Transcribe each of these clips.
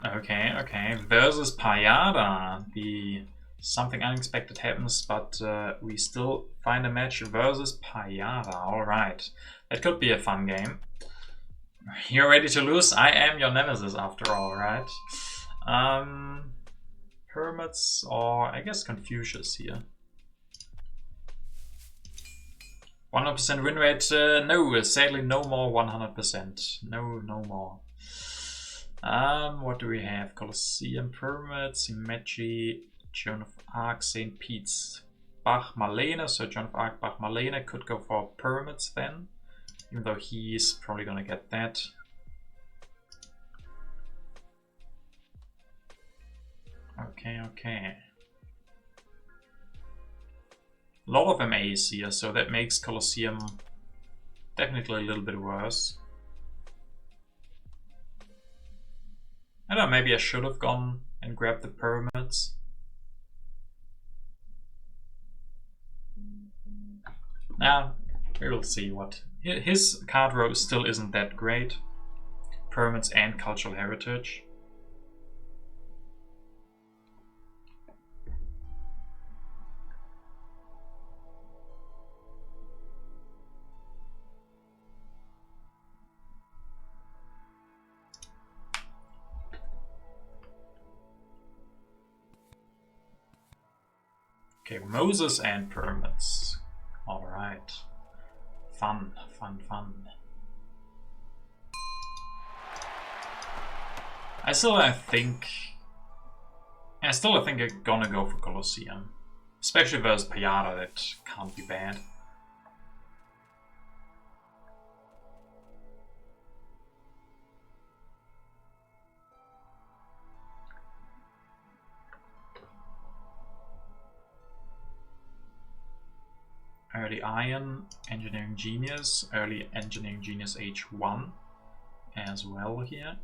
Okay. Versus Pajada. Something unexpected happens, but we still find a match versus Pajada. Alright. That could be a fun game. You're ready to lose? I am your nemesis after all, right? Hermits or I guess Confucius here. 100% win rate? No, sadly no more 100%. No more. What do we have? Colosseum, Pyramid, Symmetry, Joan of Arc, St. Pete's, Bach, Marlene. So Joan of Arc, Bach, Marlene could go for Pyramids then, even though he's probably gonna get that. Okay. A lot of MAs here, so that makes Colosseum definitely a little bit worse. I don't know, maybe I should have gone and grabbed the Pyramids. Now, we will see what... His card row still isn't that great. Pyramids and Cultural Heritage. Okay, Moses and Pyramids. Alright. Fun. I still think I'm gonna go for Colosseum. Especially versus Pajada, that can't be bad. Early Iron, Engineering Genius, Early Engineering Genius H1 as well here.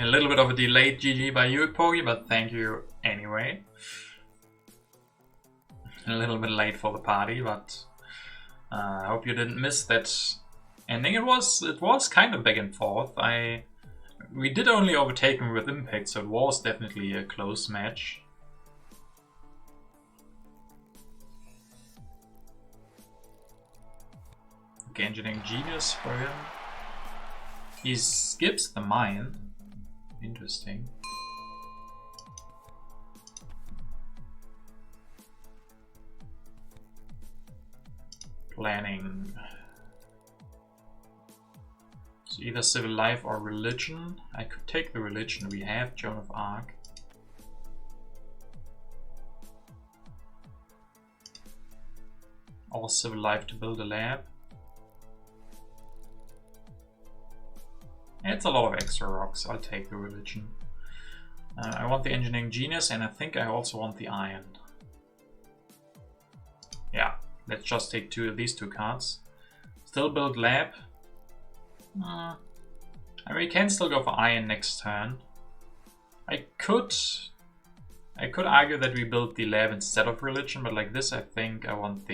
A little bit of a delayed GG by you, Pogi, but thank you anyway. A little bit late for the party, but I hope you didn't miss that ending. It was kind of back and forth. We did only overtake him with impact, so it was definitely a close match. Okay, Engineering Genius for him. He skips the mine. Interesting. Planning. So either civil life or religion. I could take the religion. We have Joan of Arc. Or civil life to build a lab. It's a lot of extra rocks. I'll take the religion. I want the engineering genius, and I think I also want the iron. Yeah, let's just take these two cards. Still build lab. I mean, we can still go for iron next turn. I could argue that we build the lab instead of religion, but like this, I think I want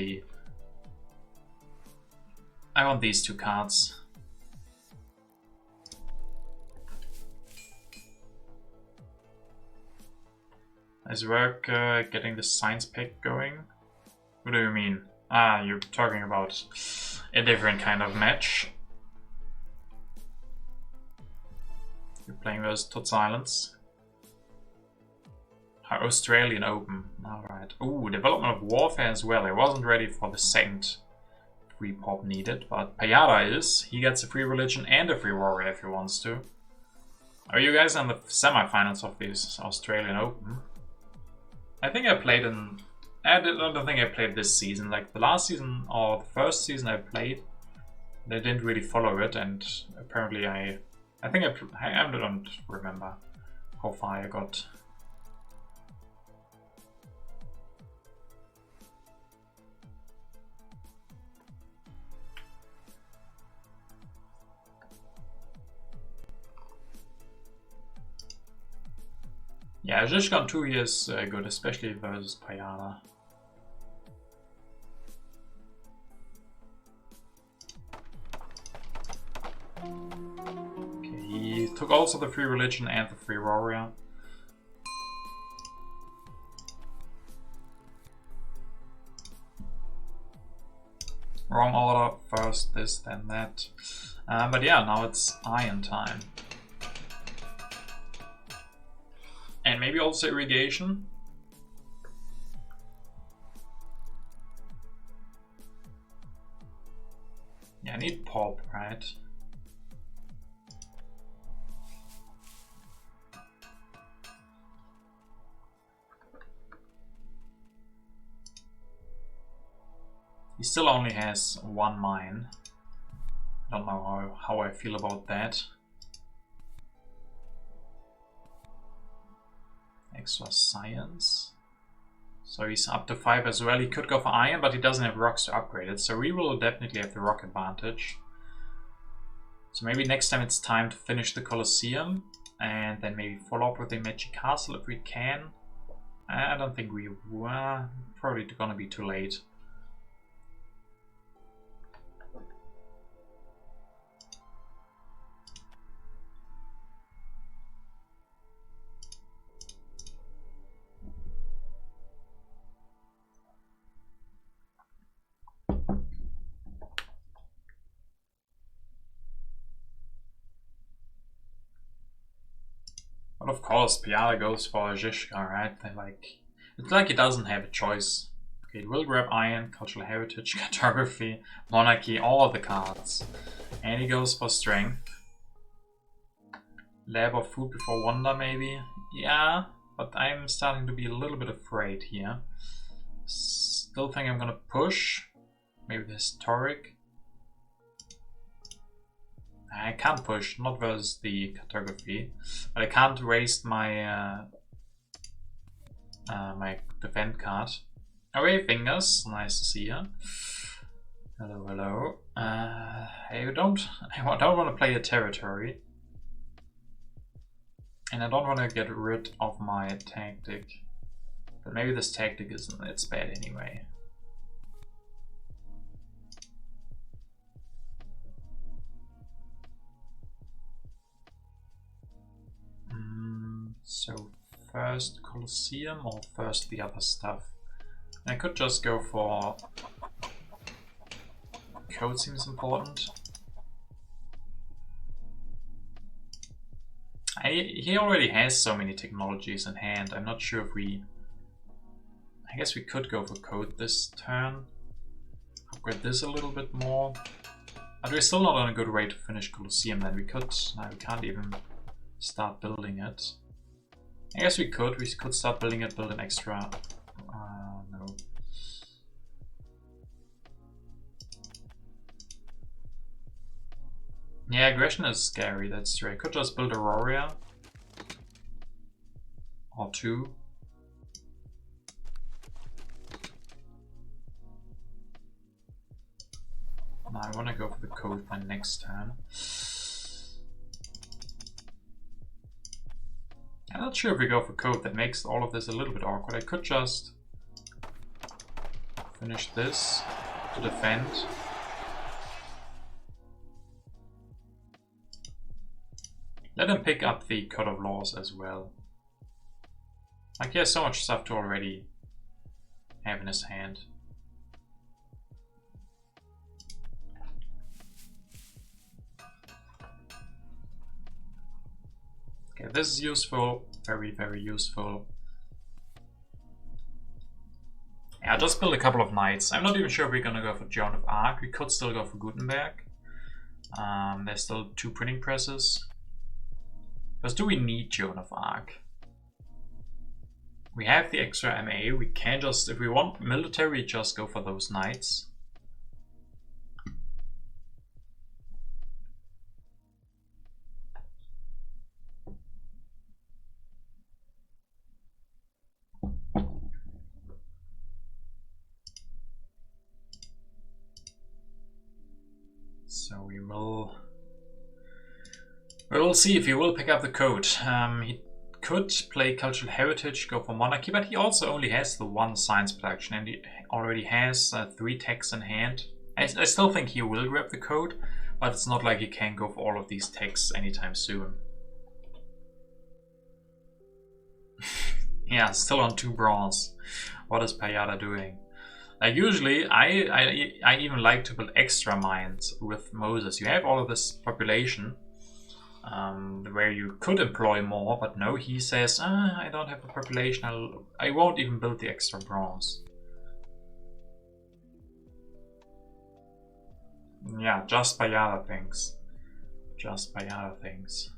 these two cards. Nice work getting the science pick going. What do you mean? Ah, you're talking about a different kind of match. You're playing versus Tot Silence. Australian Open. Alright. Ooh, development of warfare as well. I wasn't ready for the second free pop needed, but Pajada is. He gets a free religion and a free warrior if he wants to. Are you guys in the semi-finals of this Australian Open? I think I played in... I don't think I played this season. Like the last season or the first season I played, they didn't really follow it, and apparently I don't remember how far I got. Yeah, Zhishkan 2 is good, especially versus Pajada. Okay, he took also the free religion and the free warrior. Wrong order, first this, then that. But yeah, now it's iron time. And maybe also irrigation. Yeah, I need pulp, right? He still only has one mine. I don't know how I feel about that. Extra science. So he's up to 5 as well. He could go for iron, but he doesn't have rocks to upgrade it. So we will definitely have the rock advantage. So maybe next time it's time to finish the Colosseum. And then maybe follow up with the Magic Castle if we can. I don't think we were. Probably gonna be too late. But of course, Pajada goes for Zhishka, right? It's like he doesn't have a choice. Okay, it will grab Iron, Cultural Heritage, Cartography, Monarchy, all of the cards. And he goes for Strength. Lab of Food Before Wonder, maybe? Yeah, but I'm starting to be a little bit afraid here. Still think I'm gonna push. Maybe the Historic. I can't push, not versus the Cartography, but I can't waste my my defend card. Okay, Fingers, nice to see you. Hello, hello. I don't want to play a territory, and I don't want to get rid of my tactic. But maybe this tactic isn't it's bad anyway. So first Colosseum or first the other stuff? I could just go for code, seems important. He already has so many technologies in hand. I'm not sure if we... I guess we could go for code this turn. Upgrade this a little bit more. But we're still not on a good way to finish Colosseum then. We can't even start building it. I guess we could start building it, build an extra... no. Yeah, aggression is scary, that's true. I could just build a warrior. Or two. No, I want to go for the code by next turn. I'm not sure if we go for code. That makes all of this a little bit awkward. I could just finish this to defend. Let him pick up the Code of Laws as well. Like he has so much stuff to already have in his hand. Okay, this is useful. Very, very useful. Yeah, I'll just build a couple of knights. I'm not even sure if we're gonna go for Joan of Arc. We could still go for Gutenberg. There's still 2 printing presses. Because do we need Joan of Arc? We have the extra MA. We can just, if we want military, just go for those knights. So we will see if he will pick up the code. He could play Cultural Heritage, go for Monarchy, but he also only has the one Science Production and he already has 3 techs in hand. I still think he will grab the code, but it's not like he can go for all of these techs anytime soon. Yeah, still on 2 bronze. What is Pajada doing? Usually, I even like to build extra mines with Moses. You have all of this population where you could employ more, but no, he says, I don't have the population, I won't even build the extra bronze. Yeah, just Pajada things. Just Pajada things.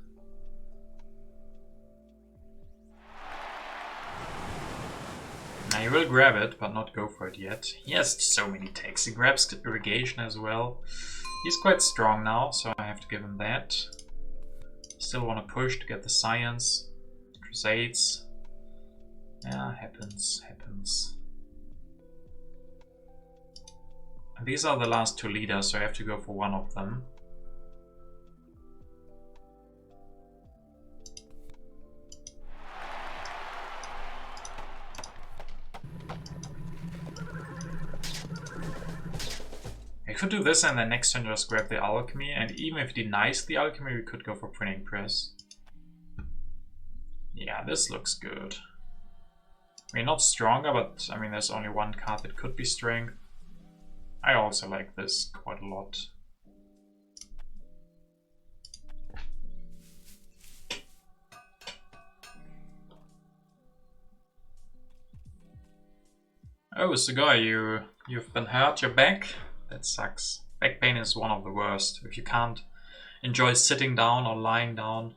Now he will grab it, but not go for it yet. He has so many takes. He grabs irrigation as well. He's quite strong now, so I have to give him that. Still want to push to get the science. Crusades. Yeah, happens. And these are the last 2 leaders, so I have to go for one of them. I could do this and then next turn just grab the alchemy, and even if it denies the alchemy, we could go for printing press. Yeah, this looks good. I mean, not stronger, but I mean, there's only one card that could be strength. I also like this quite a lot. Oh, Sugoi, you've been hurt, your back? That sucks. Back pain is one of the worst. If you can't enjoy sitting down or lying down,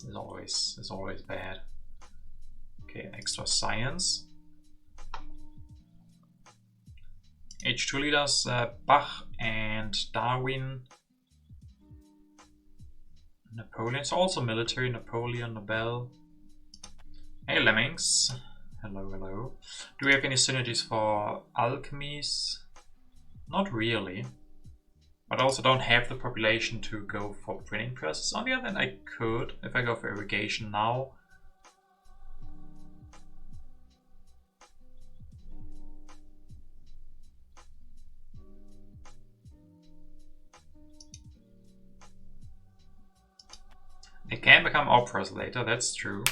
it's always bad. Okay, extra science. H2 leaders, Bach and Darwin. Napoleon, it's also military, Napoleon, Nobel. Hey Lemmings. Hello, hello. Do we have any synergies for alchemies? Not really. But I also don't have the population to go for printing presses. On the other hand, I could, if I go for irrigation now. They can become operas later, that's true.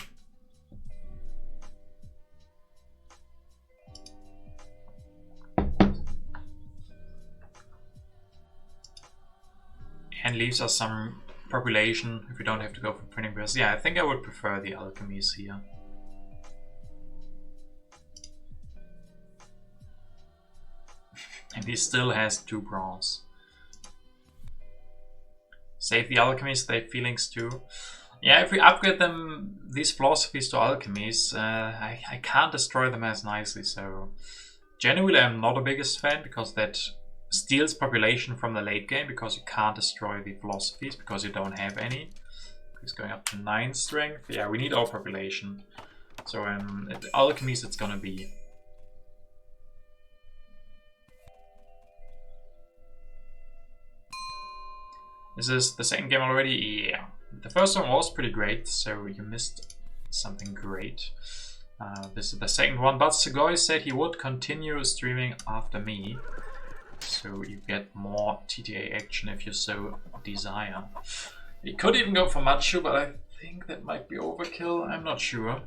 And leaves us some population if we don't have to go for printing press. Yeah, I think I would prefer the alchemies here. And he still has 2 bronze. Save the alchemies, they have feelings too. Yeah, if we upgrade them, these philosophies to alchemies, I can't destroy them as nicely, so... Genuinely, I'm not the biggest fan, because that steals population from the late game, because you can't destroy the philosophies, because you don't have any. He's going up to 9 strength. Yeah, we need our population. So alchemies it's gonna be. Is this the second game already? Yeah. The first one was pretty great, so you missed something great. This is the second one, but Sugoi said he would continue streaming after me. So you get more TTA action if you so desire. You could even go for Machu, but I think that might be overkill. I'm not sure.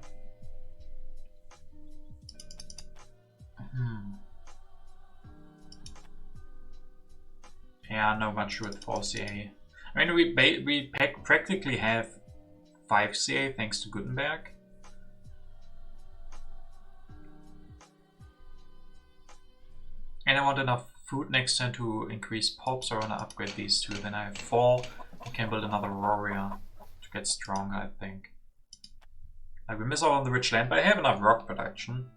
Yeah, no Machu with 4 CA. I mean, we practically have 5 CA thanks to Gutenberg. And I want enough food next turn to increase pops, so I want to upgrade these 2. Then I have 4. I can build another warrior to get stronger, I think. Like, we miss out on the rich land, but I have enough rock production.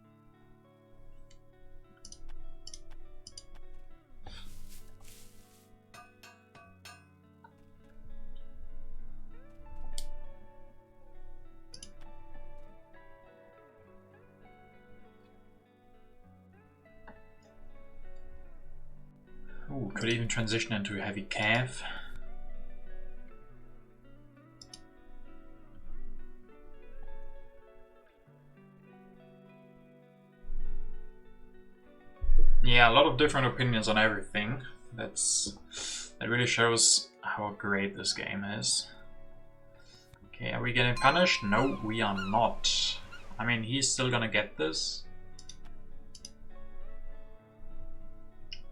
Ooh, could even transition into a heavy calf. Yeah, a lot of different opinions on everything. That really shows how great this game is. Okay, are we getting punished? No, we are not. I mean, he's still gonna get this.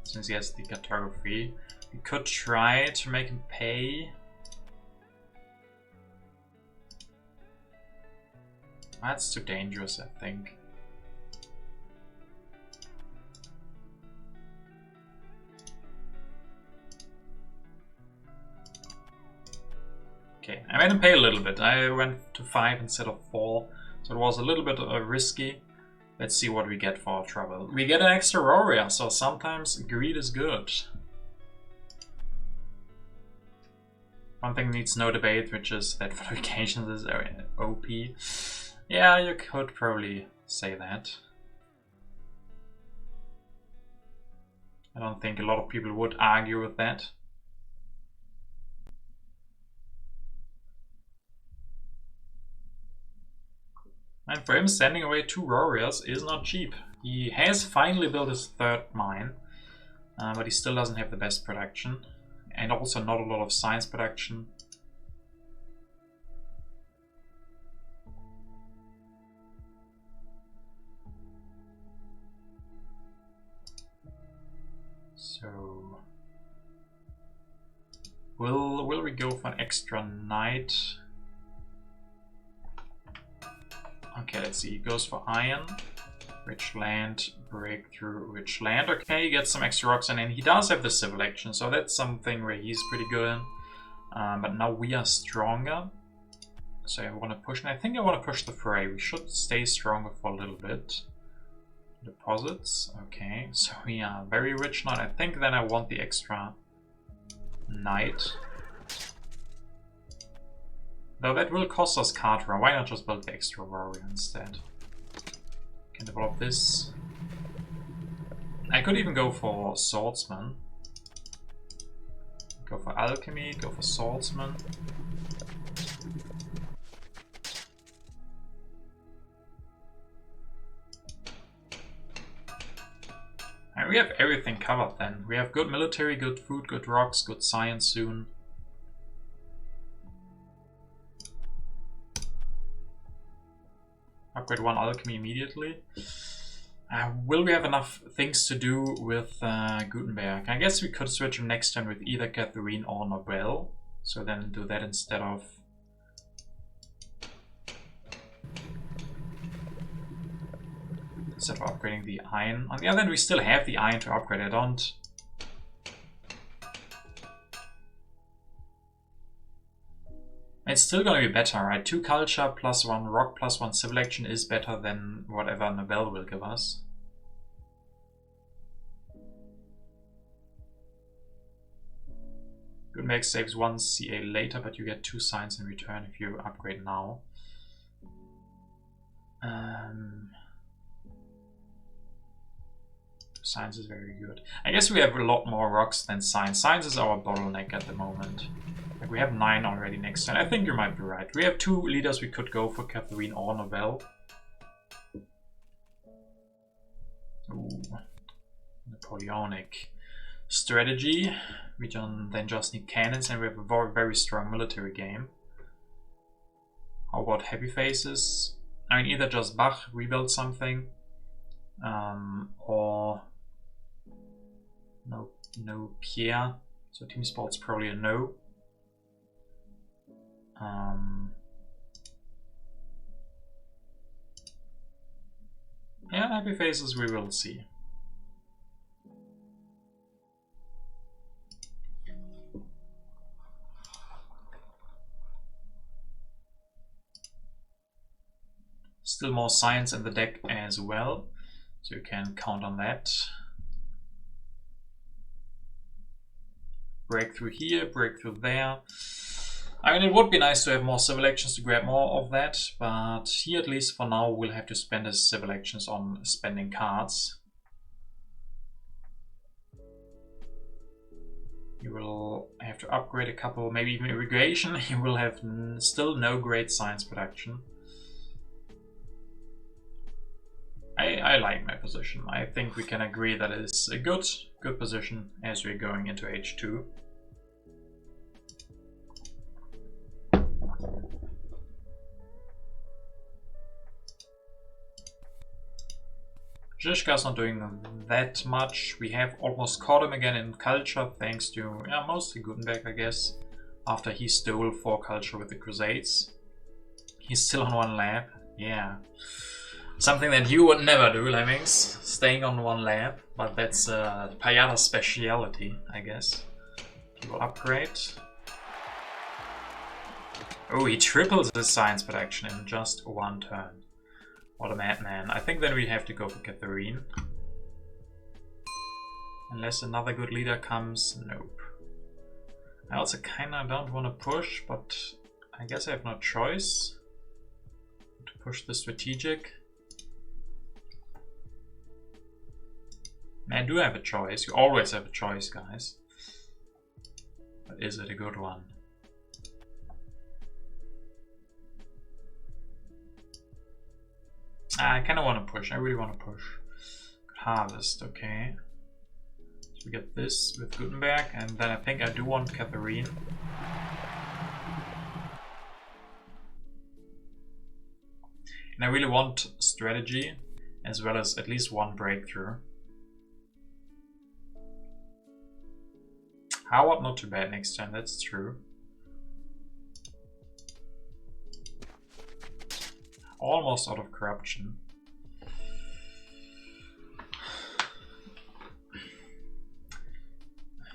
Since he has the cartography. We could try to make him pay. That's too dangerous, I think. Okay, I made him pay a little bit. I went to 5 instead of 4, so it was a little bit risky. Let's see what we get for our trouble. We get an extra warrior, so sometimes greed is good. One thing needs no debate, which is that fortifications is OP. Yeah, you could probably say that. I don't think a lot of people would argue with that. And for him, sending away 2 warriors is not cheap. He has finally built his 3rd mine, but he still doesn't have the best production. And also not a lot of science production. So will we go for an extra knight? Okay, let's see. He goes for iron, rich land, breakthrough, rich land. Okay, he gets some extra rocks, and then he does have the civil action, so that's something where he's pretty good in. But now we are stronger, so I want to push, and I think I want to push the fray. We should stay stronger for a little bit. Deposits, okay, so we are very rich now. I think then I want the extra knight. Though that will cost us card draw. Why not just build the extra warrior instead? Can develop this. I could even go for swordsman. Go for alchemy, go for swordsman. And we have everything covered then. We have good military, good food, good rocks, good science soon. Upgrade 1 alchemy immediately. Will we have enough things to do with Gutenberg? I guess we could switch him next turn with either Catherine or Nobel. So then do that instead of... upgrading the iron. On the other hand, we still have the iron to upgrade. I don't... It's still gonna be better, right? 2 culture plus 1 rock plus 1 civil action is better than whatever Nobel will give us. Gutenberg saves 1 CA later, but you get 2 science in return if you upgrade now. Science is very good. I guess we have a lot more rocks than science. Science is our bottleneck at the moment. Like we have 9 already next turn. I think you might be right. We have 2 leaders we could go for, Catherine or Nobel. Ooh. Napoleonic strategy. We then just need cannons and we have a very, very strong military game. How about heavy faces? I mean, either just Bach, rebuild something, or no Pierre. So team sports probably a no. Yeah, happy faces we will see. Still more science in the deck as well, so you can count on that. Breakthrough here, breakthrough there. I mean, it would be nice to have more civil actions to grab more of that, but here at least for now we'll have to spend his civil actions on spending cards. You will have to upgrade a couple, maybe even irrigation. You will have still no great science production. I I like my position. I think we can agree that it is a good position as we're going into H2. Zizka's not doing that much. We have almost caught him again in culture, thanks to, yeah, mostly Gutenberg, I guess, after he stole 4 culture with the Crusades. He's still on 1 lab, yeah. Something that you would never do, Lemmings, staying on 1 lab, but that's Pajada's speciality, I guess. He will upgrade. Oh, he triples his science production in just 1 turn. What a madman. I think then we have to go for Catherine. Unless another good leader comes, nope. I also kinda don't want to push, but I guess I have no choice to push the strategic. I do have a choice. You always have a choice, guys. But is it a good one? I kind of want to push. I really want to push. Harvest, okay. So we get this with Gutenberg, and then I think I do want Catherine. And I really want strategy, as well as at least 1 breakthrough. Howard, not too bad next time, that's true. Almost out of corruption.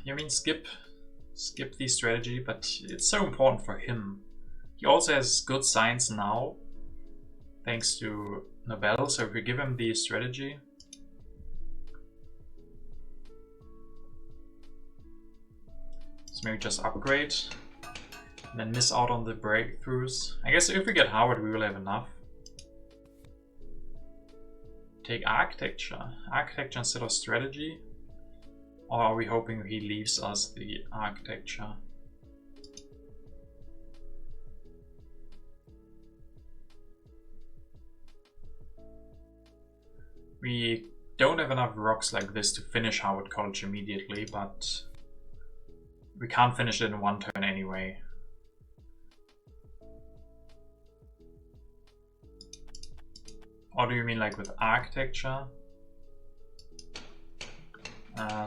You mean skip the strategy, but it's so important for him. He also has good science now, thanks to Nobel, so if we give him the strategy, so maybe just upgrade and then miss out on the breakthroughs. I guess if we get Howard, we will have enough. Take architecture instead of strategy, or are we hoping he leaves us the architecture? We don't have enough rocks like this to finish Howard College immediately, but we can't finish it in 1 turn anyway. Or do you mean like with architecture?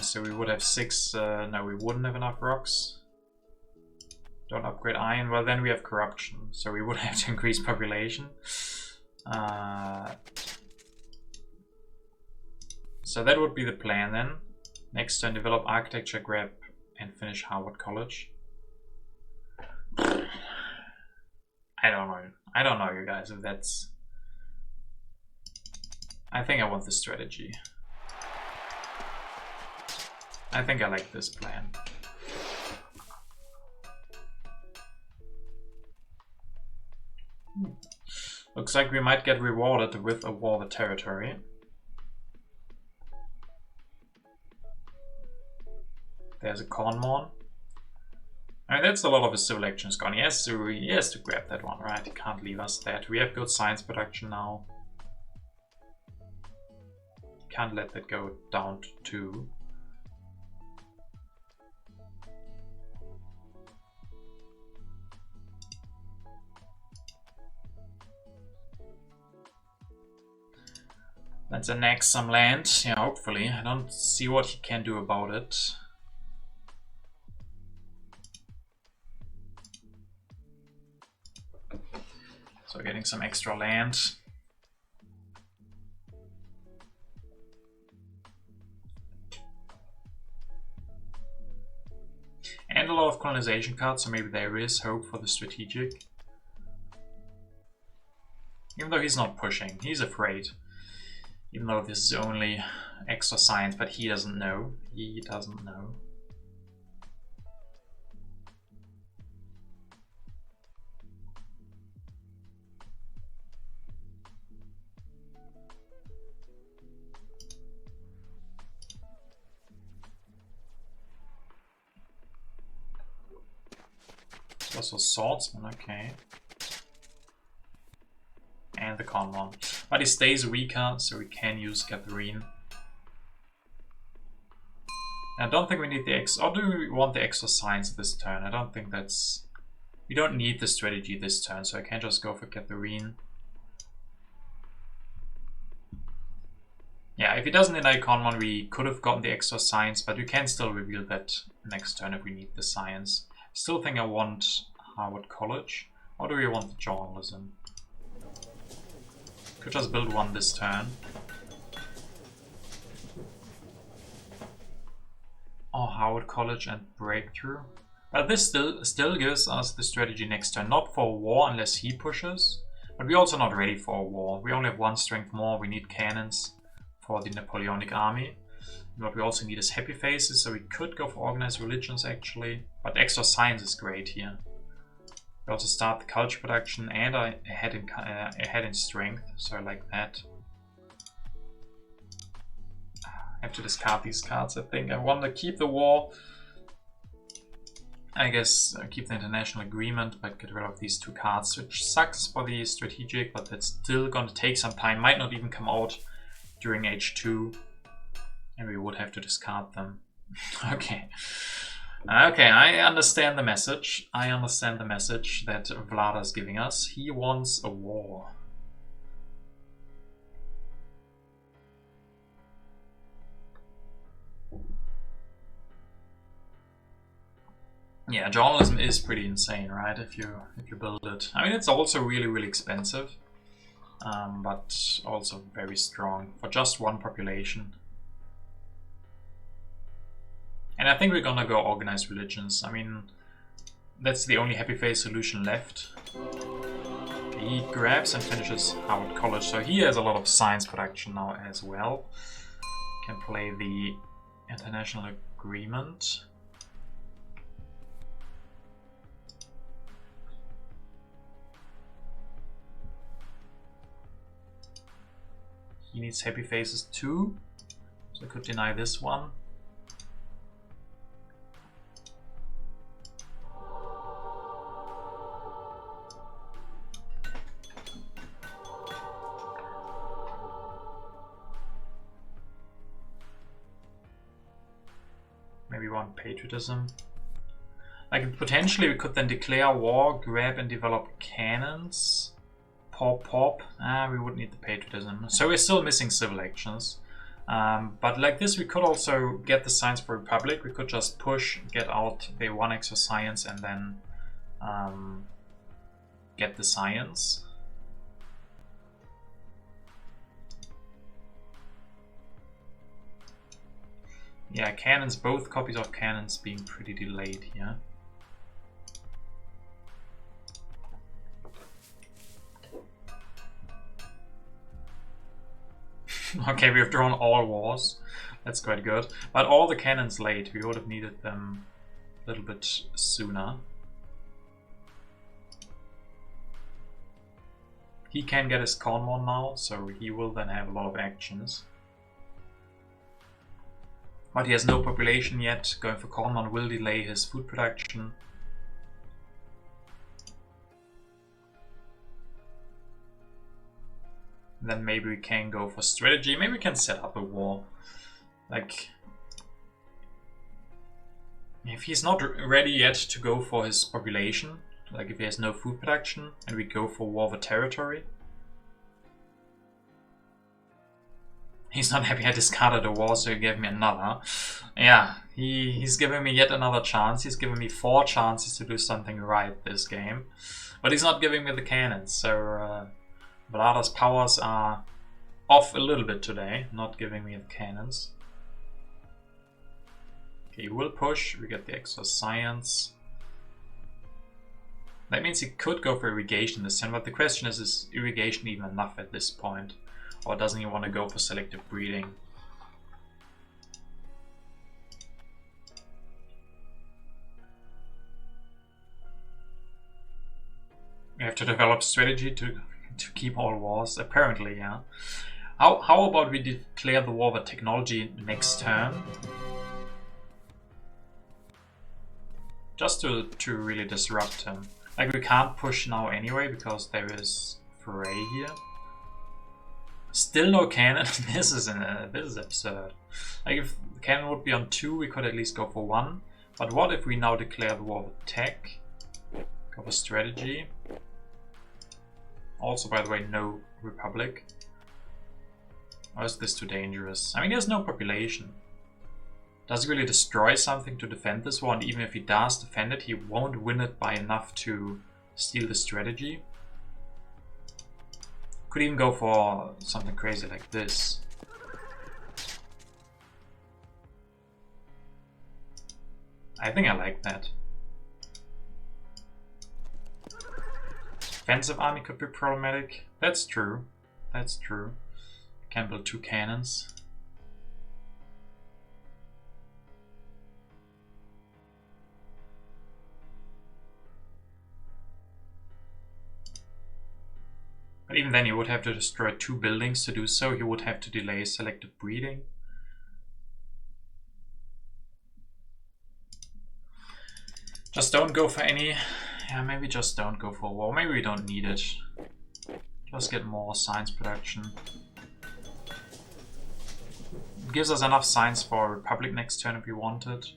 So we would have 6, no, we wouldn't have enough rocks. Don't upgrade iron, well then we have corruption, so we would have to increase population. So that would be the plan then. Next turn, develop architecture, grab and finish Harvard College. I don't know, you guys, if that's... I think I want this strategy. I think I like this plan. Looks like we might get rewarded with a war of territory. There's a Cornmorn. I mean, that's a lot of his civil actions gone. He has to grab that one, right? He can't leave us that. We have good science production now. Can't let that go down to 2. Let's annex some land. Yeah, hopefully. I don't see what he can do about it. So getting some extra land. And a lot of colonization cards, so maybe there is hope for the strategic. Even though he's not pushing, he's afraid. Even though this is only extra science, but he doesn't know. He doesn't know. Also swordsman, okay. And the Conmon. But he stays weaker, so we can use Catherine. I don't think we need the extra, or do we want the extra science this turn? I don't think that's... We don't need the strategy this turn, so I can just go for Catherine. Yeah, if he doesn't deny Conmon, we could have gotten the extra science, but we can still reveal that next turn if we need the science. Still think I want Harvard College, or do we want the journalism? Could just build one this turn. Or Howard College and Breakthrough. But this still gives us the strategy next turn. Not for a war unless he pushes. But we're also not ready for a war. We only have 1 strength more. We need cannons for the Napoleonic army. What we also need is happy faces. So we could go for organized religions actually. But extra science is great here. We also start the culture production and ahead in strength. So I like that. I have to discard these cards, I think. I want to keep the war. I guess keep the international agreement, but get rid of these 2 cards, which sucks for the strategic, but that's still going to take some time. Might not even come out during H2, and we would have to discard them. Okay. Okay, I understand the message. I understand the message that Vlada is giving us. He wants a war. Yeah, journalism is pretty insane, right? If you build it. I mean, it's also really expensive, but also very strong for just 1 population. And I think we're gonna go organized religions. I mean, that's the only happy face solution left. He grabs and finishes Howard College, so he has a lot of science production now as well. Can play the international agreement. He needs happy faces too, so I could deny this one. Maybe 1 patriotism. Like potentially we could then declare war, grab and develop cannons. Pop. We would need the patriotism. So we're still missing civil actions. But like this, we could also get the science for Republic. We could just push, get out the 1 extra science, and then get the science. Yeah, cannons, both copies of cannons being pretty delayed here. Okay, we've drawn all wars. That's quite good. But all the cannons late. We would have needed them a little bit sooner. He can get his Cornwall now, so he will then have a lot of actions. But he has no population yet. Going for Cornwall will delay his food production. Then maybe we can go for strategy. Maybe we can set up a war. Like, if he's not ready yet to go for his population, like if he has no food production, and we go for war of a territory. He's not happy I discarded a war, so he gave me another. Yeah, he's giving me yet another chance. He's giving me 4 chances to do something right this game. But he's not giving me the cannons, so... Vlada's powers are off a little bit today, not giving me the cannons. Okay, he will push, we get the extra science. That means he could go for irrigation this time, but the question is irrigation even enough at this point? Or doesn't he want to go for selective breeding? We have to develop strategy to keep all wars, apparently, yeah. How about we declare the war of technology next turn? Just to really disrupt him. Like, we can't push now anyway, because there is Foray here. Still no cannon. This is absurd. Like if the cannon would be on 2, we could at least go for 1. But what if we now declare the war of attack? Go for strategy. Also, by the way, no republic. Or is this too dangerous? I mean, he has no population. Does he really destroy something to defend this war? And even if he does defend it, he won't win it by enough to steal the strategy. Could even go for something crazy like this. I think I like that. Defensive army could be problematic. That's true. That's true. Can build 2 cannons. But even then, you would have to destroy 2 buildings to do so. You would have to delay selective breeding. Just don't go for any. Yeah, maybe just don't go for war. Maybe we don't need it. Just get more science production. It gives us enough science for a republic next turn if we want it.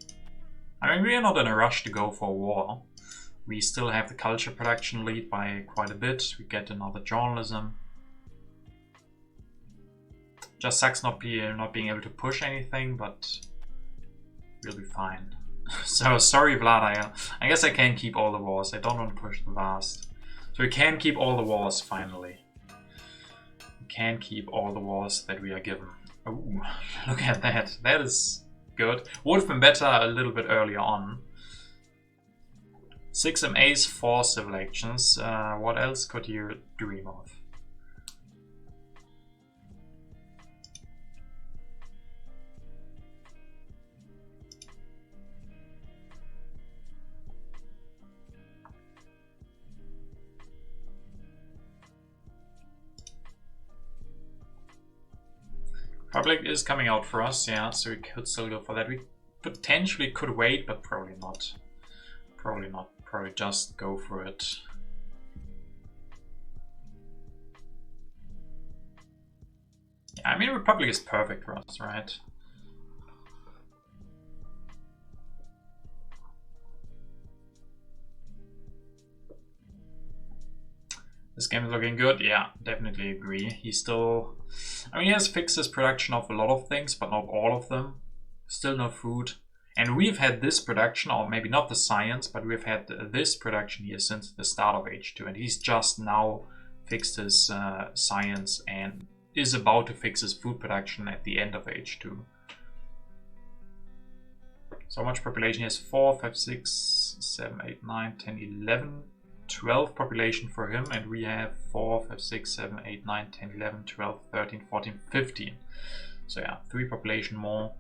I mean, we are not in a rush to go for war. We still have the culture production lead by quite a bit. We get another journalism. Just sucks not being able to push anything, but we'll be fine. So sorry, Vlad. I guess I can't keep all the wars. I don't want to push the vast. So we can keep all the wars finally. We can keep all the wars that we are given. Ooh, look at that. That is good. Would have been better a little bit earlier on. 6 MAs, 4 civil actions. What else could you dream of? Republic is coming out for us, yeah, so we could still go for that. We potentially could wait, but probably not. Probably not. Probably just go for it. Yeah, I mean, Republic is perfect for us, right? This game is looking good. Yeah, definitely agree. He's still... I mean, he has fixed his production of a lot of things, but not all of them. Still no food. And we've had this production, or maybe not the science, but we've had this production here since the start of H2. And he's just now fixed his science and is about to fix his food production at the end of H2. So much population. He has 4, 5, 6, 7, 8, 9, 10, 11, 12 population for him. And we have 4, 5, 6, 7, 8, 9, 10, 11, 12, 13, 14, 15. So yeah, 3 population more.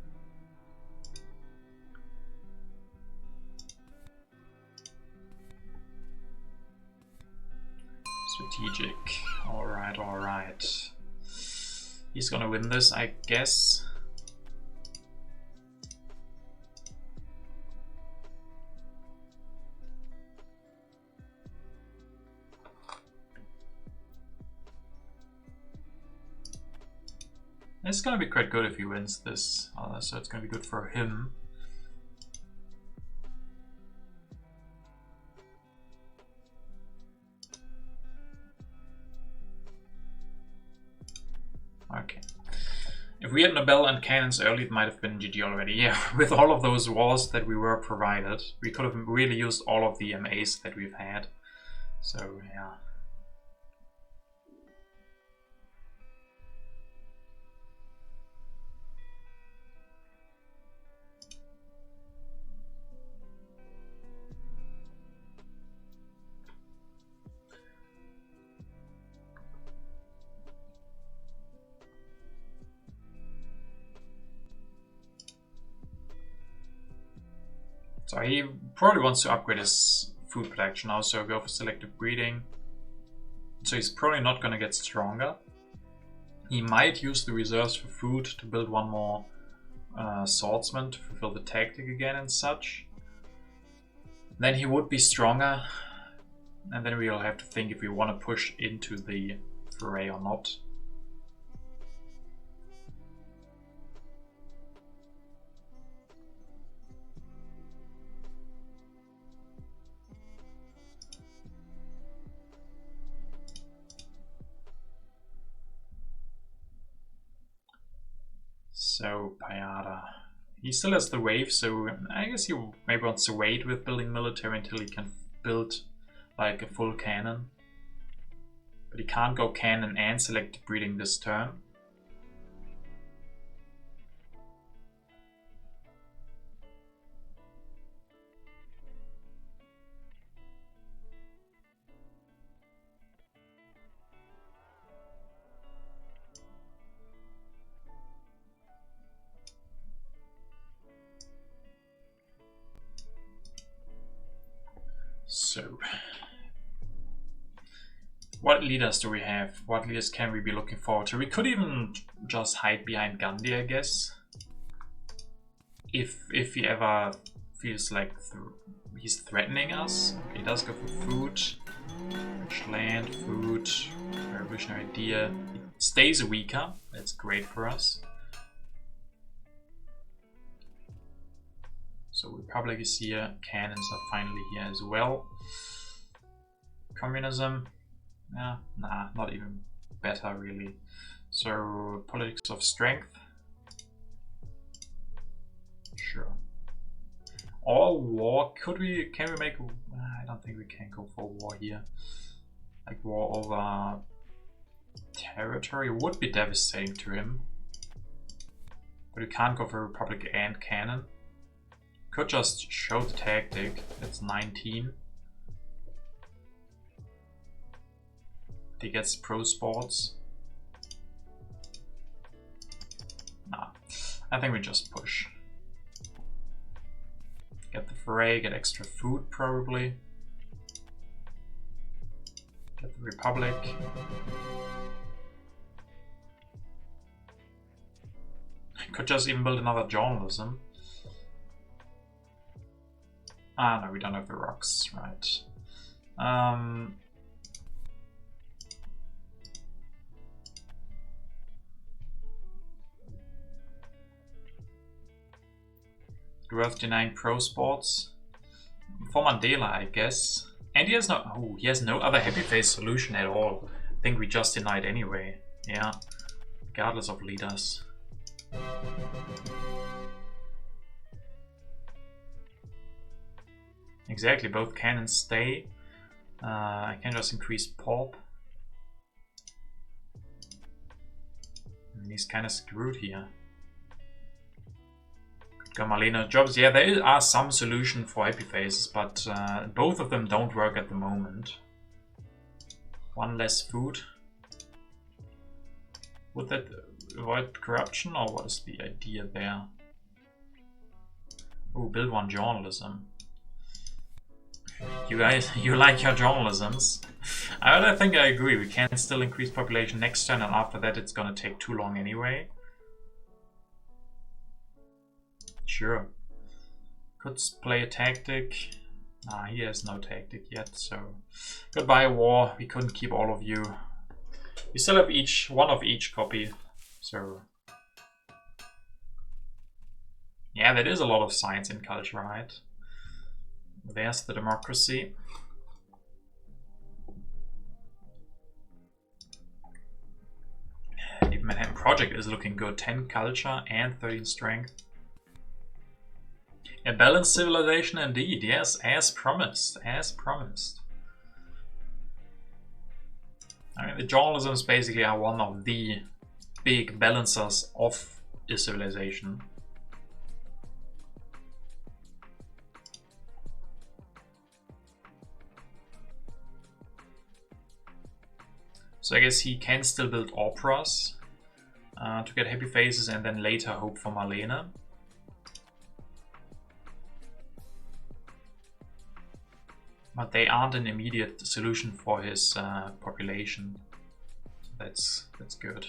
Strategic. Alright, alright. He's gonna win this, I guess. It's gonna be quite good if he wins this, so it's gonna be good for him. Okay. If we had Nobel and cannons early, it might have been GG already. Yeah, with all of those wars that we were provided, we could have really used all of the MAs that we've had. So, yeah. So he probably wants to upgrade his food production now, so go for selective breeding. So he's probably not going to get stronger. He might use the reserves for food to build one more swordsman to fulfill the tactic again and such. Then he would be stronger, and then we'll have to think if we want to push into the foray or not. So, Pajada. He still has the wave, so I guess he maybe wants to wait with building military until he can build like a full cannon. But he can't go cannon and selective breeding this turn. So, what leaders do we have? What leaders can we be looking forward to? We could even just hide behind Gandhi, I guess. If he ever feels like he's threatening us. Okay, he does go for food. Rich land, food, revolutionary idea. He stays weaker. That's great for us. So Republic is here, cannons are finally here as well. Communism, yeah, nah, not even better really. So politics of strength, sure. Or war, can we make, I don't think we can go for war here. Like war over territory would be devastating to him. But we can't go for Republic and cannon. Could just show the tactic. That's 19. He gets pro sports. Nah, I think we just push. Get the fray, get extra food probably. Get the Republic. Could just even build another journalism. Ah, no, we don't have the rocks, right. Worth denying pro sports. For Mandela, I guess. And he has no other happy face solution at all. I think we just denied anyway. Yeah, regardless of leaders. Exactly, both cannons stay. I can just increase pulp. And he's kind of screwed here. Gamalena jobs. Yeah, there are some solutions for happy faces, but both of them don't work at the moment. One less food. Would that avoid corruption, or what is the idea there? Oh, build one journalism. You guys, you like your journalisms. I think I agree. We can still increase population next turn, and after that it's gonna take too long anyway. Sure. Could play a tactic. Nah, he has no tactic yet, so goodbye war. We couldn't keep all of you. We still have one of each copy, so yeah, that is a lot of science and culture, right? There's the democracy. Even Manhattan Project is looking good. 10 culture and 13 strength. A balanced civilization indeed, yes, as promised, as promised. I mean, the journalisms basically are one of the big balancers of a civilization. So I guess he can still build operas to get happy faces and then later hope for Marlene. But they aren't an immediate solution for his population. That's good.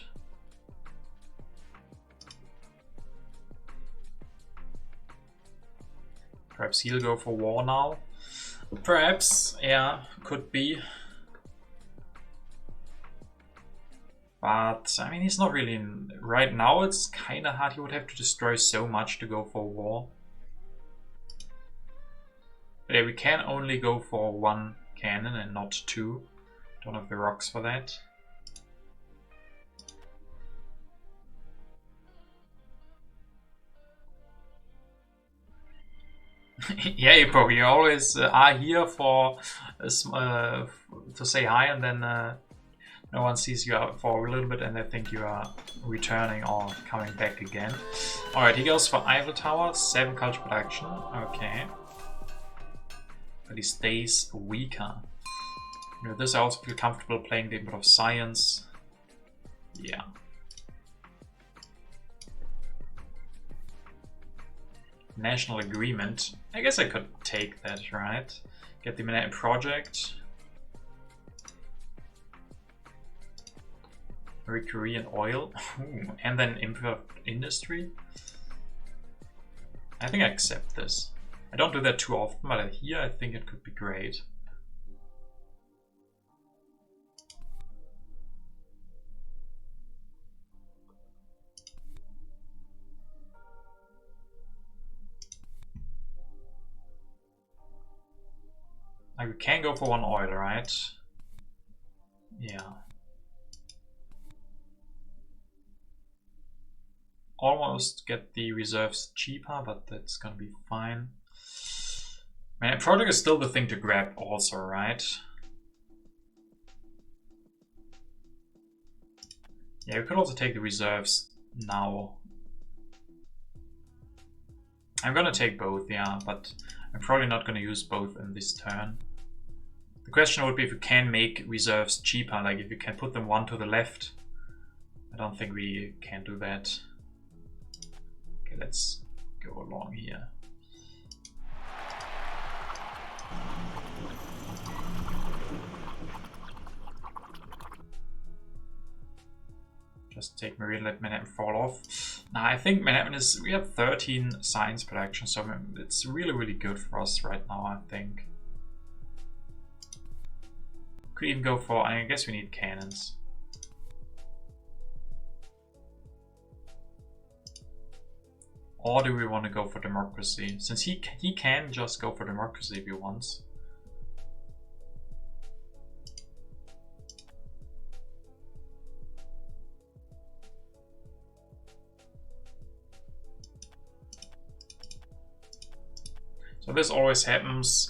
Perhaps he'll go for war now. Perhaps, yeah, could be. But, I mean, he's not really in... Right now it's kinda hard. He would have to destroy so much to go for war. But yeah, we can only go for one cannon and not two. Don't have the rocks for that. Yeah, Apo, you always are here for to say hi, and then no one sees you out for a little bit, and they think you are returning or coming back again. All right, he goes for Eiffel Tower, 7 culture production. Okay, but he stays weaker. With this, I also feel comfortable playing the bit of science. Yeah. National agreement. I guess I could take that, right? Get the Manhattan Project. Korean oil. Ooh, and then import industry. I think I accept this. I don't do that too often, but here I think it could be great. Like, we can go for 1 oil, right? Yeah. Almost get the reserves cheaper, but that's gonna be fine. Man, project is still the thing to grab also, right? Yeah, we could also take the reserves now. I'm gonna take both, yeah, but I'm probably not gonna use both in this turn. The question would be if you can make reserves cheaper, like if you can put them one to the left. I don't think we can do that. Okay, let's go along here. Just take Marine, let Manhattan fall off. Now I think Manhattan is, we have 13 science production, so it's really, really good for us right now, I think. Could even go for, I guess we need cannons. Or do we want to go for democracy? Since he can just go for democracy if he wants. So this always happens.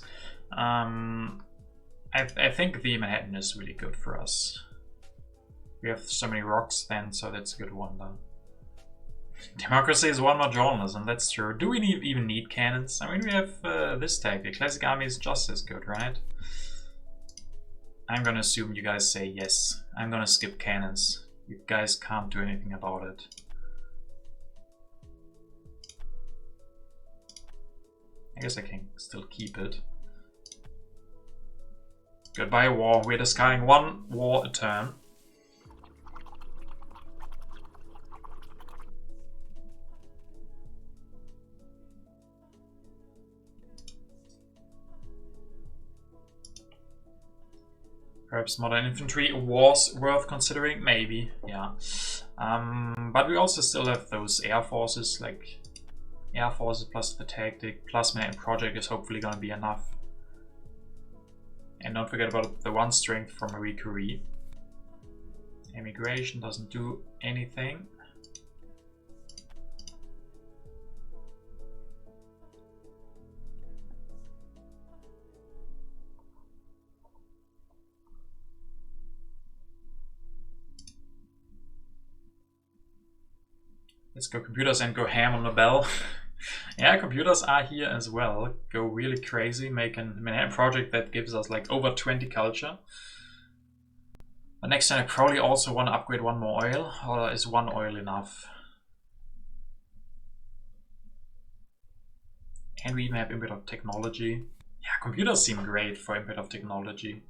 I think the Manhattan is really good for us. We have so many rocks then, so that's a good one though. Democracy is 1 more journalism, that's true. Do we even need cannons? I mean, we have this tactic. Classic army is just as good, right? I'm gonna assume you guys say yes. I'm gonna skip cannons. You guys can't do anything about it. I guess I can still keep it. Goodbye war. We're discarding 1 war a turn. Perhaps modern infantry was worth considering, maybe, yeah. But we also still have those air forces, like air forces plus the tactic plus Manhattan Project is hopefully gonna be enough. And don't forget about the 1 strength from Marie Curie. Immigration doesn't do anything. Let's go computers and go ham on the bell. Yeah, computers are here as well. Go really crazy, make a Manhattan Project that gives us like over 20 culture. But next time I probably also want to upgrade 1 more oil, or is 1 oil enough? And we even have input of technology. Yeah, computers seem great for input of technology.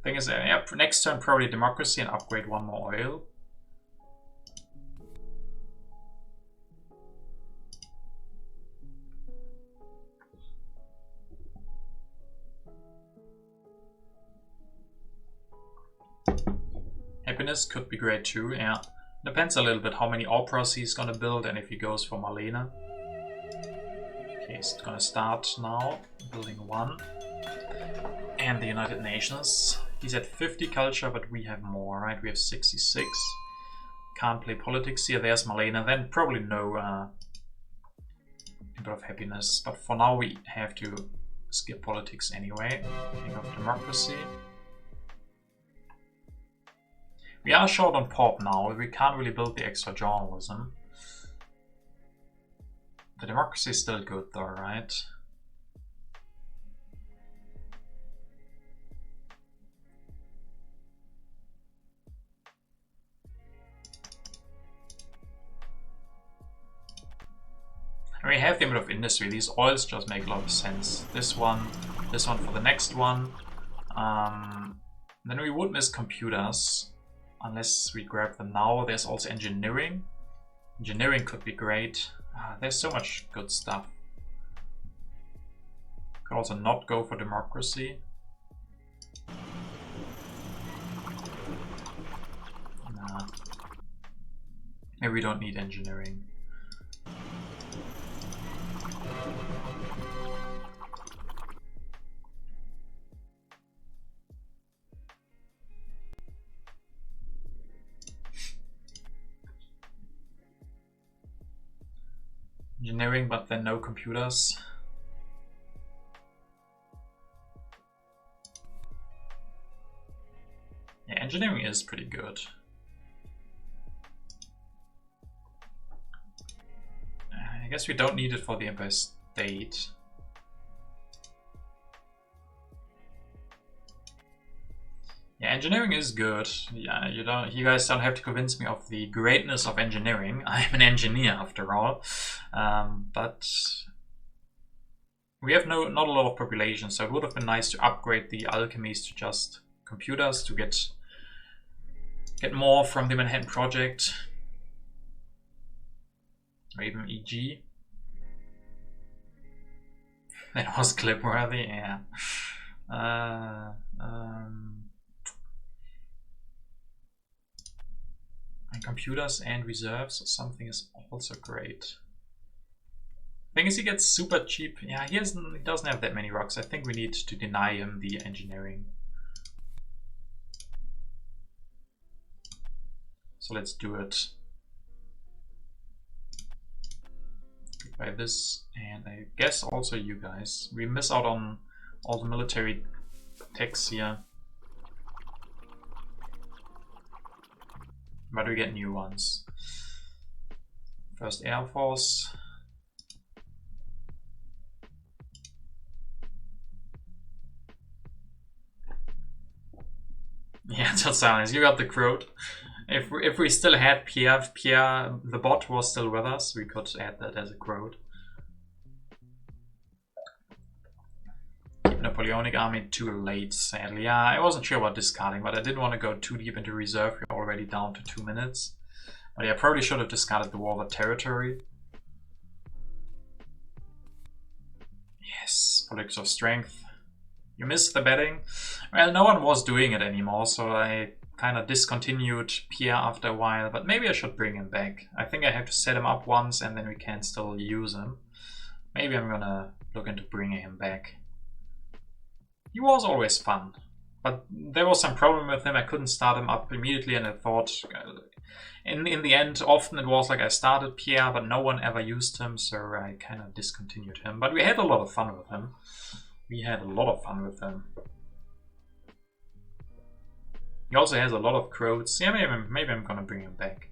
Thing is, yeah, next turn probably democracy and upgrade 1 more oil. Happiness could be great too, yeah. Depends a little bit how many operas he's gonna build and if he goes for Marlene. Okay, he's gonna start now, building 1. And the United Nations. He's at 50 culture, but we have more, right? We have 66. Can't play politics here, there's Marlene. Then probably no input of happiness. But for now we have to skip politics anyway. Think of democracy. We are short on pop now. We can't really build the extra journalism. The democracy is still good though, right? And we have the input of industry. These oils just make a lot of sense. This one for the next one. Then we would miss computers unless we grab them now. There's also engineering. Engineering could be great. There's so much good stuff. Could also not go for democracy. Nah. Maybe we don't need engineering. Engineering, but then no computers. Yeah, engineering is pretty good. I guess we don't need it for the Empire State. Yeah, engineering is good. Yeah, you guys don't have to convince me of the greatness of engineering. I'm an engineer after all. But we have not a lot of population, so it would have been nice to upgrade the alchemies to just computers to get more from the Manhattan Project. Or even EG. That was clip worthy, yeah. And computers and reserves or something is also great. Thing is, he gets super cheap. Yeah, he doesn't have that many rocks. I think we need to deny him the engineering. So let's do it. By this, and I guess also you guys. We miss out on all the military techs here. But we get new ones. First Air Force. Yeah, just silence. You got the quote. If we still had Pierre, the bot was still with us, we could add that as a quote. Napoleonic army too late, sadly. Yeah, I wasn't sure about discarding, but I didn't want to go too deep into reserve. We're already down to 2 minutes. But yeah, probably should have discarded the War of Territory. Yes, politics of strength. You missed the betting. Well, no one was doing it anymore, so I kind of discontinued Pierre after a while, but maybe I should bring him back. I think I have to set him up once and then we can still use him. Maybe I'm gonna look into bringing him back. He was always fun, but there was some problem with him. I couldn't start him up immediately, and I thought in the end often it was like I started Pierre but no one ever used him, so I kind of discontinued him. But we had a lot of fun with him. He also has a lot of quotes. Yeah, maybe I'm gonna bring him back.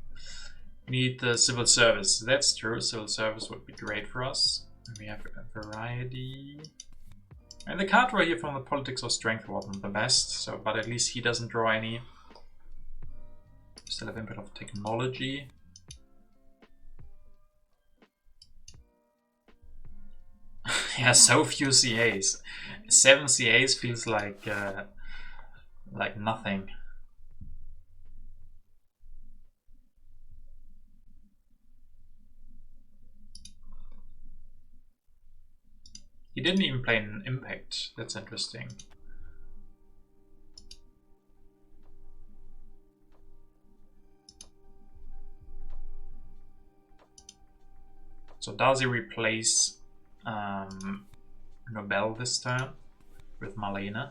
We need the civil service. That's true. Civil service would be great for us. And we have a variety. And the card draw here from the politics of strength wasn't the best, so but at least he doesn't draw any. Still have input of technology. Yeah, so few CAs. 7 CAs feels like nothing. He didn't even play an impact. That's interesting. So does he replace Nobel this turn with Marlene?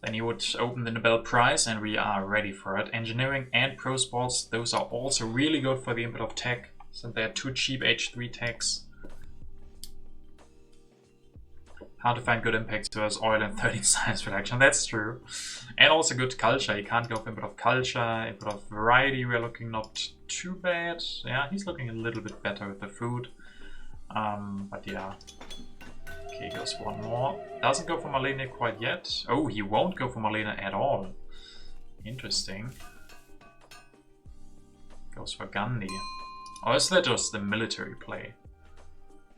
Then he would open the Nobel Prize and we are ready for it. Engineering and Pro Sports, those are also really good for the input of tech. So they're too cheap H3 techs. Hard to find good impacts to us oil and 13 science production. That's true. And also good culture. You can't go for input of culture, input of variety. We're looking not too bad. Yeah, he's looking a little bit better with the food. But yeah. Okay, goes one more. Doesn't go for Marlene quite yet. Oh, he won't go for Marlene at all. Interesting. Goes for Gandhi. Or is that just the military play?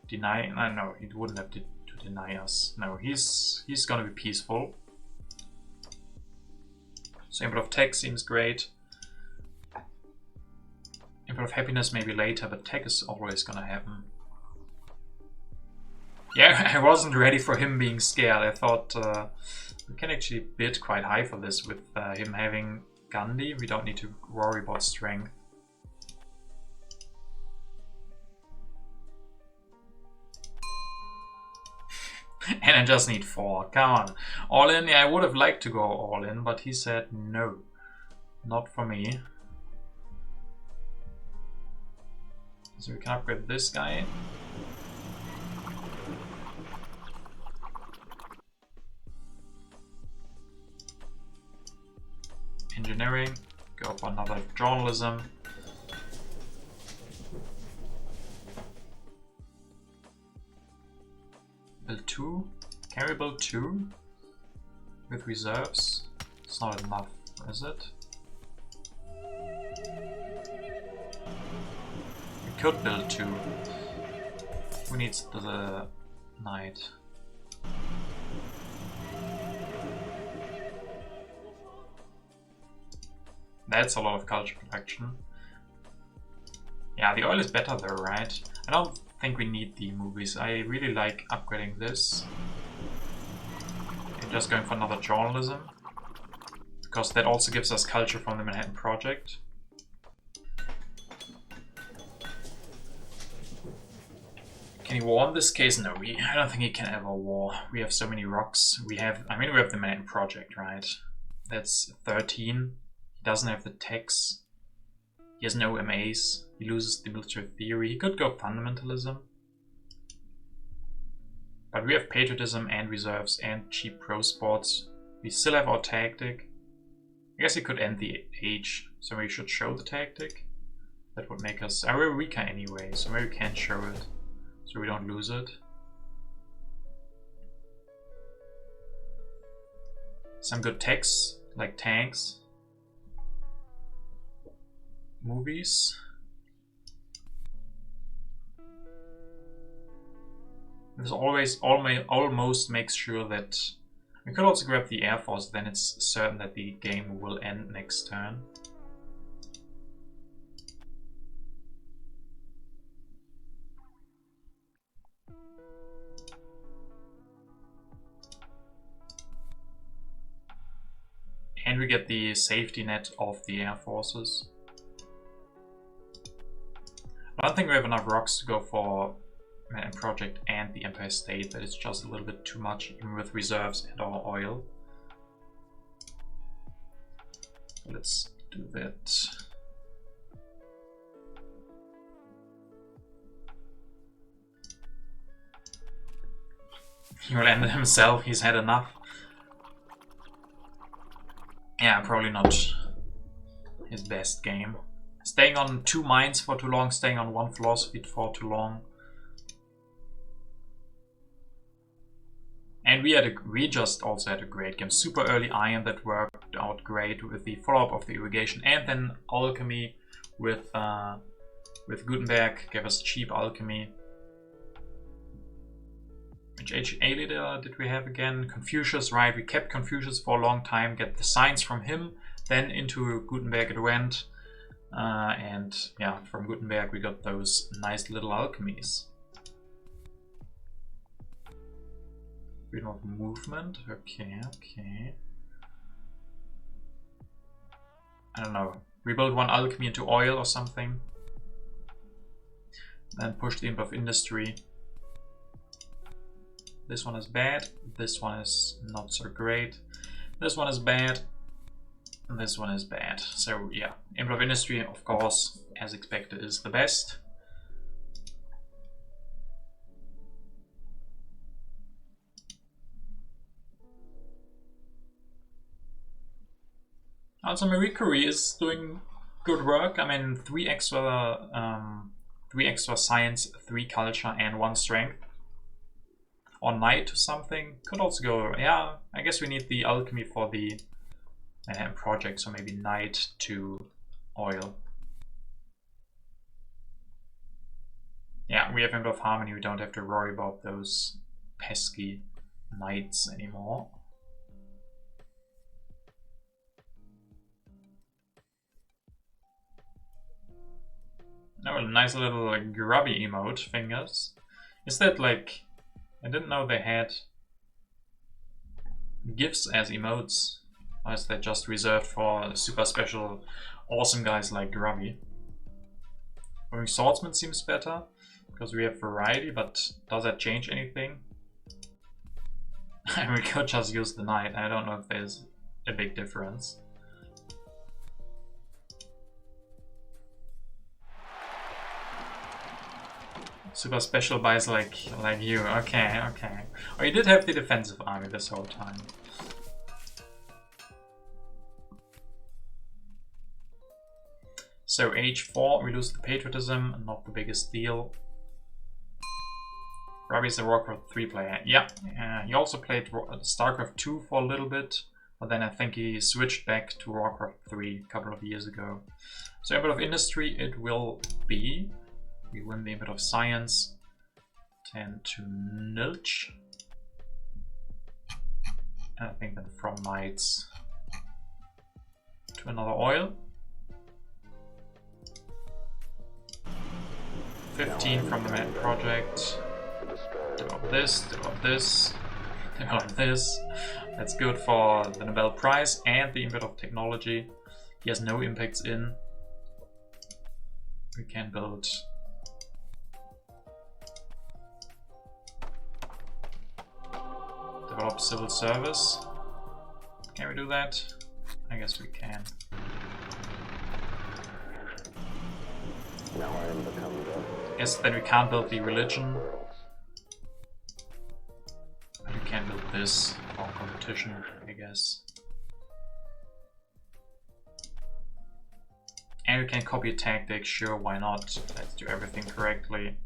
Deny? No, he wouldn't have to deny us. No, he's gonna be peaceful. So input of tech seems great. Input of happiness maybe later, but tech is always gonna happen. Yeah, I wasn't ready for him being scared. I thought we can actually bid quite high for this with him having Gandhi. We don't need to worry about strength. And I just need 4. Come on. All in? Yeah, I would have liked to go all in, but he said no. Not for me. So we can upgrade this guy. Engineering. Go for another journalism. Build 2? Can we build 2? With reserves? It's not enough, is it? We could build 2. Who needs the knight? That's a lot of culture production. Yeah, the oil is better though, right? I don't think we need the movies. I really like upgrading this. I'm just going for another journalism. Because that also gives us culture from the Manhattan Project. Can he war in this case? No, I don't think he can ever war. We have so many rocks. We have the Manhattan Project, right? That's 13. He doesn't have the techs. He has no MAs. He loses the military theory. He could go fundamentalism. But we have patriotism and reserves and cheap pro sports. We still have our tactic. I guess he could end the age, so we should show the tactic. That would make us... we're weaker anyway, so maybe we can't show it, so we don't lose it. Some good techs, like tanks. Movies. This almost makes sure that we could also grab the Air Force, then it's certain that the game will end next turn. And we get the safety net of the Air Forces. I don't think we have enough rocks to go for Manhattan Project and the Empire State, but it's just a little bit too much, even with reserves and our oil. Let's do that. He will end it himself, he's had enough. Yeah, probably not his best game. Staying on 2 mines for too long, staying on 1 philosophy for too long. And we just also had a great game. Super early iron that worked out great with the follow-up of the irrigation, and then alchemy with Gutenberg gave us cheap alchemy. Which HA leader did we have again? Confucius, right? We kept Confucius for a long time, get the science from him, then into Gutenberg it went. And yeah, from Gutenberg we got those nice little alchemies. Freedom of movement, okay. I don't know. Rebuild 1 alchemy into oil or something. Then push the imp of industry. This one is bad. This one is not so great. This one is bad. This one is bad. So yeah, Imp of Industry, of course, as expected, is the best. Also, Marie Curie is doing good work. I mean, 3 extra science, 3 culture, and 1 strength. Or knight to something. Could also go, yeah, I guess we need the alchemy for the project, so maybe knight to oil. Yeah, we have Ember of Harmony, we don't have to worry about those pesky knights anymore. Oh, a nice little grubby emote, fingers. Is that like... I didn't know they had gifts as emotes. Or is that just reserved for super special awesome guys like Grubby? Going Swordsman seems better, because we have variety, but does that change anything? We could just use the Knight. I don't know if there's a big difference. Super special buys like you. Okay, okay. Oh, you did have the defensive army this whole time. So H4, we lose the patriotism, not the biggest deal. Robbie is a Warcraft 3 player. Yeah, he also played StarCraft 2 for a little bit, but then I think he switched back to Warcraft 3 a couple of years ago. So a bit of industry it will be. We win the bit of science. 10 to Nilch. And I think then from Knights to another oil. 15 from the main project. Develop this, develop this, develop this. That's good for the Nobel Prize and the Input of Technology. He has no impacts in. We can build develop civil service. Can we do that? I guess we can. Guess then we can't build the religion. But we can build this for competition, I guess. And we can copy a tactic, sure, why not? Let's do everything correctly.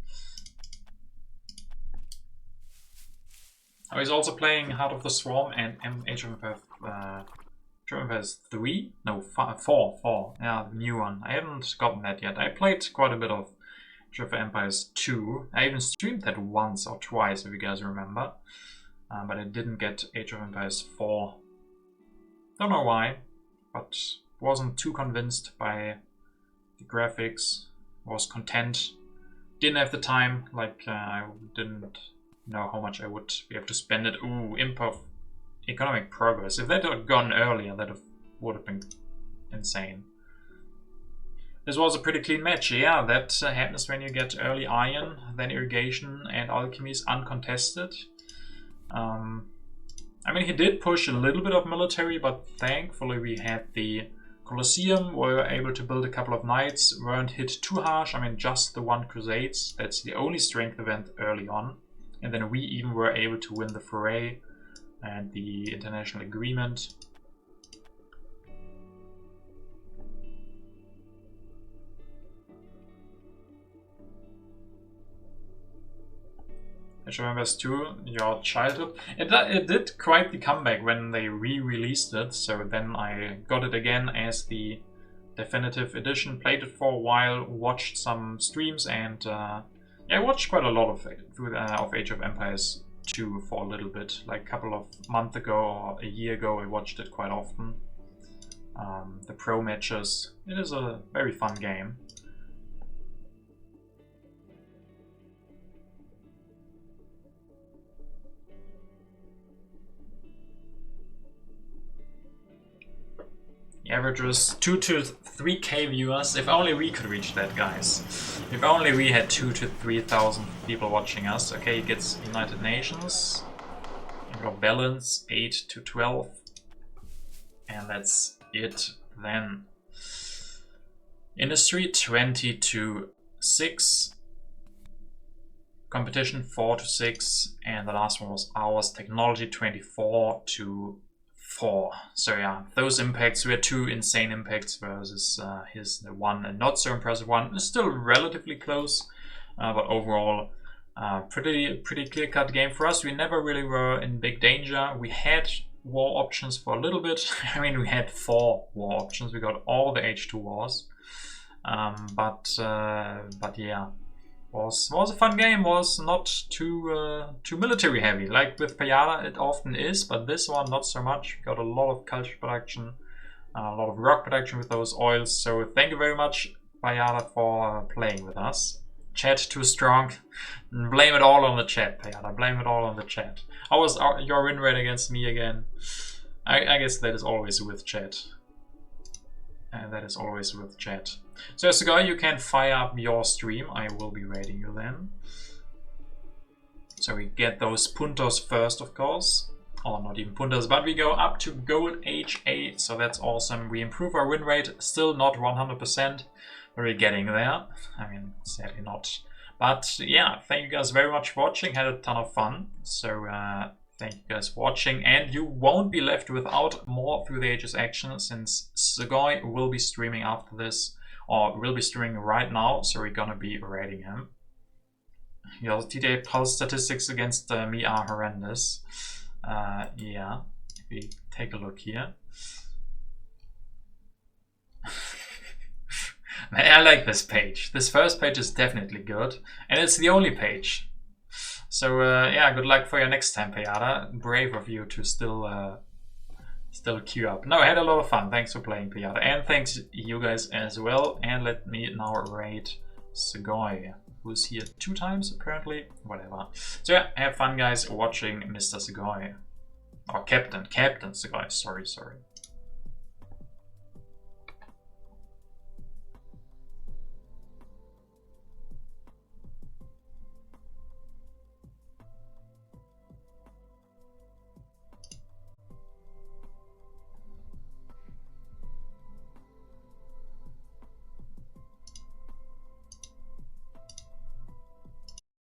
Oh, he's also playing Heart of the Swarm and Age of Empires 3? No, 4. Yeah, the new one. I haven't gotten that yet. I played quite a bit of Age of Empires 2. I even streamed that once or twice, if you guys remember. But I didn't get Age of Empires 4. Don't know why, but wasn't too convinced by the graphics. Was content. Didn't have the time, like I didn't know how much I would be able to spend it. Ooh, Imp of Economic Progress. If that had gone earlier, that would have been insane. This was a pretty clean match. Yeah, that happens when you get early iron, then irrigation and alchemies uncontested. I mean, he did push a little bit of military, but thankfully we had the Colosseum. We were able to build a couple of knights, weren't hit too harsh. I mean, just the 1 Crusades. That's the only strength event early on. And then we even were able to win the foray and the international agreement. Age of Empires 2, your childhood. It did quite the comeback when they re-released it, so then I got it again as the definitive edition, played it for a while, watched some streams, and yeah, I watched quite a lot of Age of Empires 2 for a little bit. Like a couple of months ago or a year ago, I watched it quite often. The pro matches. It is a very fun game. The average was 2 to 3k viewers. If only we could reach that, guys. If only we had 2 to 3,000 people watching us. Okay, it gets United Nations. We've got balance 8 to 12. And that's it then. Industry 20 to 6. Competition 4 to 6. And the last one was ours. Technology 24 to 4. So yeah, those impacts were 2 insane impacts versus his one not so impressive one. It's still relatively close, but overall pretty clear-cut game for us. We never really were in big danger. We had war options for a little bit. I mean, we had 4 war options. We got all the H2 wars, but yeah. Was a fun game, was not too military heavy, like with Pajada it often is, but this one not so much. We got a lot of culture production, a lot of rock production with those oils, so thank you very much Pajada for playing with us. Chat too strong, blame it all on the chat, Pajada, blame it all on the chat. How was your win rate against me again? I guess that is always with chat. That is always with chat. So as a guy, you can fire up your stream. I will be rating you then. So we get those puntos first, of course. Or not even puntos, but we go up to gold HA. So that's awesome. We improve our win rate. Still not 100%, but we're getting there. I mean, sadly not. But yeah, thank you guys very much for watching. Had a ton of fun. So thank you guys for watching, and you won't be left without more Through the Ages action, since Sugoi will be streaming after this, or will be streaming right now, so we're gonna be rating him. Your TTAPulse statistics against me are horrendous. Yeah, if we take a look here. I like this page. This first page is definitely good, and it's the only page. So yeah, good luck for your next time, Pajada. Brave of you to still queue up. No, I had a lot of fun. Thanks for playing, Pajada, and thanks you guys as well. And let me now rate Sugoi, who's here 2 times apparently. Whatever. So yeah, have fun, guys, watching Mr. Sugoi, or Captain Sugoi. Sorry.